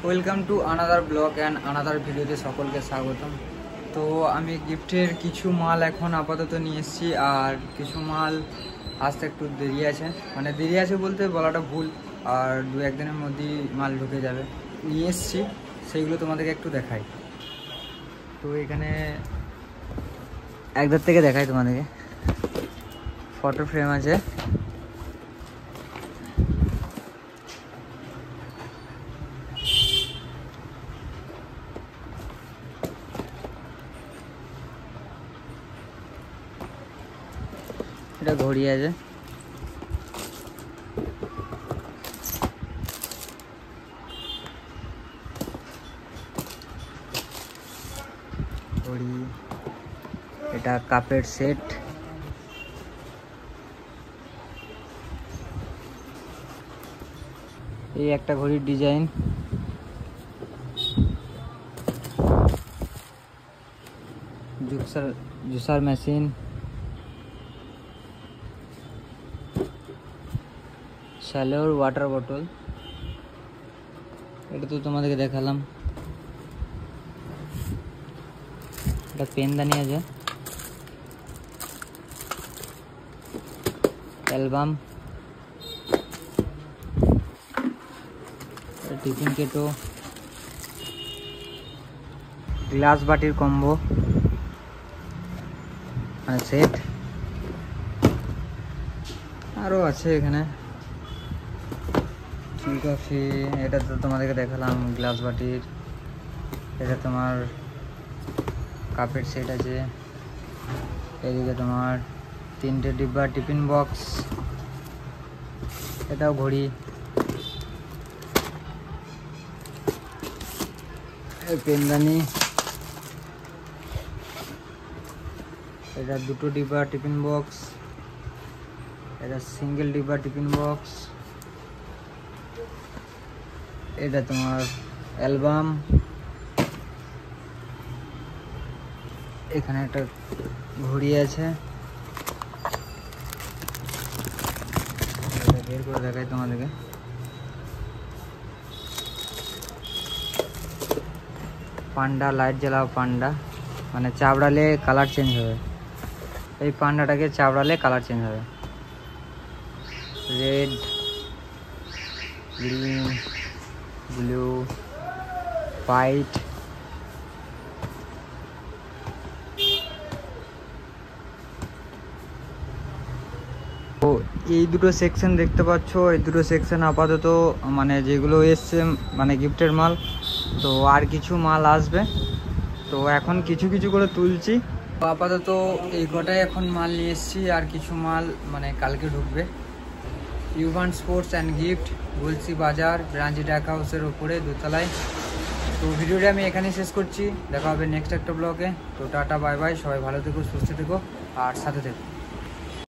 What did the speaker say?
Welcome to another blog and another ভিডিওতে সকলকে স্বাগতম। তো আমি গিফটের কিছু মাল এখন আপাতত নিয়ে এসেছি, আর কিছু মাল আসতে একটু দেরি আছে, মানে দেরি আছে বলতে বলাটা ভুল, আর দু একদিনের মধ্যেই মাল ঢুকে যাবে। নিয়ে এসেছি, সেইগুলো তোমাদেরকে একটু দেখাই। তো এখানে একধার থেকে দেখাই তোমাদেরকে, ফটো ফ্রেম আছে, এটা ঘড়ি আছে, ঘড়ি, এটা কাপের সেট, এই একটা ঘড়ির ডিজাইন, জুসার মেশিন, শ্যালোর ওয়াটার বোতল, এটা তো তোমাদেরকে দেখালাম, এটা পেনদানি আছে, অ্যালবাম, টিফিন কেটো, গ্লাস বাটির কম্বো মানে সেট, আরও আছে এখানে টি কফি, এটা তো তোমাদেরকে দেখালাম গ্লাস বাটির, এটা তোমার কাপের সেট আছে, এদিকে তোমার 3টে ডিব্বা টিফিন বক্স, এটাও ঘড়ি, পেনদানি, এটা 2টো ডিব্বা টিফিন বক্স, এটা সিঙ্গেল ডিব্বা টিফিন বক্স, এটা তোমার অ্যালবাম, এখানে একটা ঘড়ি আছে, বের করে দেখাই তোমাদেরকে, পান্ডা, লাইট জ্বালাও পান্ডা, মানে চাবড়ালে কালার চেঞ্জ হবে, এই পান্ডাটাকে চাবড়ালে কালার চেঞ্জ হবে, রেড, গ্রিন, ব্লু, হোয়াইট, তো এই দুটো সেকশন দেখতে পাচ্ছ, এই দুটো সেকশন আপাতত মানে যেগুলো এসছে মানে গিফটের মাল, তো আর কিছু মাল আসবে, তো এখন কিছু কিছু করে তুলছি। তো আপাতত এই কটাই এখন মাল নিয়ে এসেছি, আর কিছু মাল মানে কালকে ঢুকবে। Yuvan sports and gift, Galsi বাজার, ব্রাঞ্চ ডাক হাউসের ওপরে দোতলায়। তো ভিডিওটা আমি এখানেই শেষ করছি, দেখা হবে নেক্সট একটা ব্লগে। তো টাটা, বাই বাই, সবাই ভালো থেকো, সুস্থ থেকো, আর সাথে থেকো।